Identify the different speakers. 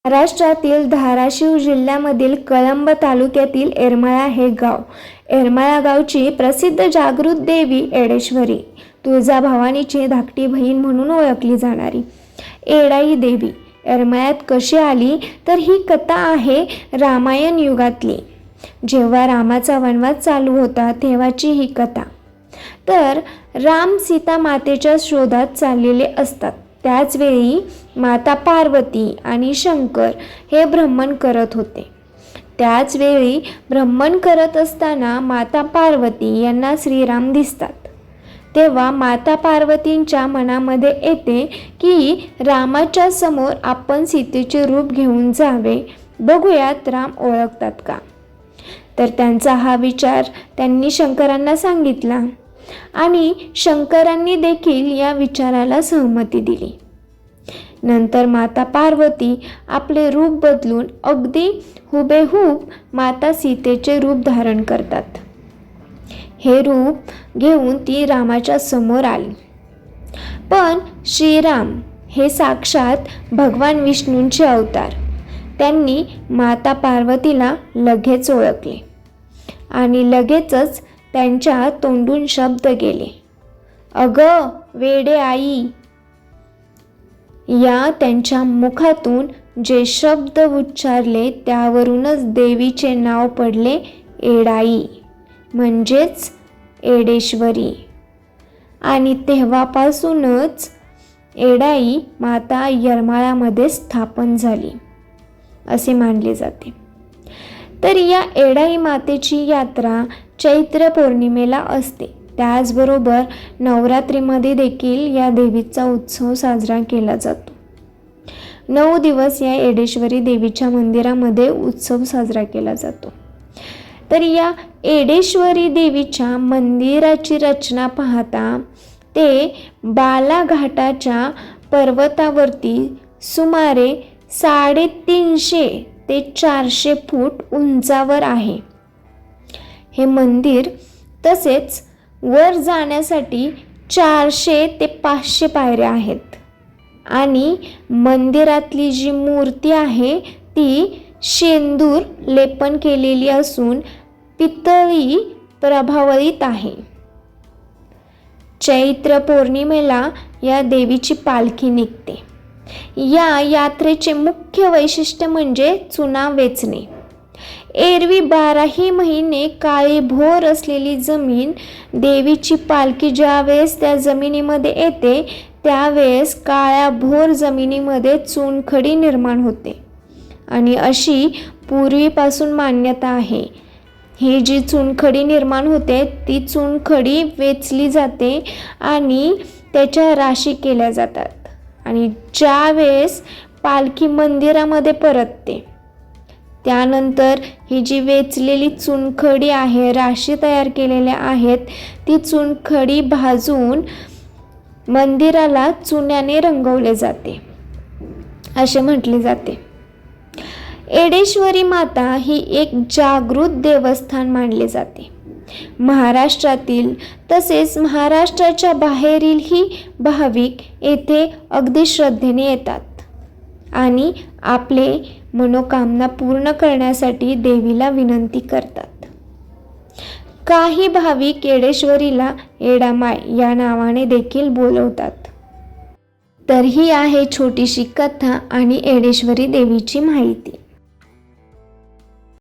Speaker 1: महाराष्ट्रातील धाराशिव जिल्ह्यामधील कळंब तालुक्यातील येरमाळा हे गाव. येरमाळा गावची प्रसिद्ध जागृत देवी येडेश्वरी, तुळजाभवानीची धाकटी बहीण म्हणून ओळखली जाणारी येडाई देवी येरमाळ्यात कशी आली, तर ही कथा आहे रामायण युगातली. जेव्हा रामाचा वनवास चालू होता तेव्हाची ही कथा. तर राम सीता मातेच्या शोधात चाललेले असतात. त्याचवेळी माता पार्वती आणि शंकर हे भ्रमण करत होते. त्याचवेळी भ्रमण करत असताना माता पार्वती यांना श्रीराम दिसतात. तेव्हा माता पार्वतींच्या मनामध्ये येते की रामाच्या समोर आपण सीतेचे रूप घेऊन जावे, बघूयात राम ओळखतात का. तर त्यांचा हा विचार त्यांनी शंकरांना सांगितला आणि शंकरांनी देखील या विचाराला सहमती दिली. नंतर माता पार्वती आपले रूप बदलून अगदी हुबेहूब माता सीतेचे रूप धारण करतात. हे रूप घेऊन ती रामाच्या समोर आली. पण श्रीराम हे साक्षात भगवान विष्णूंचे अवतार. त्यांनी माता पार्वतीला लगेच ओळखले आणि लगेचच त्यांच्या तोंडून शब्द गेले, अगं वेडे आई. या त्यांच्या मुखातून जे शब्द उच्चारले त्यावरूनच देवीचे नाव पडले येडाई, म्हणजेच येडेश्वरी. आणि तेव्हापासूनच येडाई माता येरमाळ्यामध्ये स्थापन झाली असे मानले जाते. तर या येडाई मातेची यात्रा चैत्र पौर्णिमेला असते. त्याचबरोबर नवरात्रीमध्ये देखील या देवीचा उत्सव साजरा केला जातो. 9 दिवस या येडेश्वरी देवीच्या मंदिरामध्ये उत्सव साजरा केला जातो. तर या येडेश्वरी देवीच्या मंदिराची रचना पाहता ते बालाघाटाच्या पर्वतावरती सुमारे 350 ते 400 फूट उंचावर आहे हे मंदिर. तसेच वर जाण्यासाठी 400 ते 500 पायऱ्या आहेत आणि मंदिरातली जी मूर्ती आहे ती शेंदूर लेपन केलेली असून पितळी प्रभावळीत आहे. चैत्र पौर्णिमेला या देवीची पालखी निघते. या यात्रेचे मुख्य वैशिष्ट्य म्हणजे चुना वेचणे. एरवी 12ही महिने काळीभोर असलेली जमीन, देवीची पालखी ज्यावेळेस त्या जमिनीमध्ये येते त्यावेळेस काळ्याभोर जमिनीमध्ये चुनखडी निर्माण होते आणि अशी पूर्वीपासून मान्यता आहे. ही जी चुनखडी निर्माण होते ती चुनखडी वेचली जाते आणि त्याच्या राशी केल्या जातात आणि ज्यावेळेस पालखी मंदिरामध्ये परतते त्यानंतर ही जी वेचलेली चुनखडी आहे, राशी तयार केलेल्या आहेत, ती चुनखडी भाजून मंदिराला चुन्याने रंगवले जाते असे म्हटले जाते. येडेश्वरी माता ही एक जागृत देवस्थान मानले जाते. महाराष्ट्रातील तसेच महाराष्ट्राच्या बाहेरीलही भाविक येथे अगदी श्रद्धेने येतात आणि आपले मनोकामना पूर्ण करण्यासाठी देवीला विनंती करतात. काही भाविक येडेश्वरीला येडामाय या नावाने देखील बोलवतात. तर ही आहे छोटीशी कथा आणि येडेश्वरी देवीची माहिती.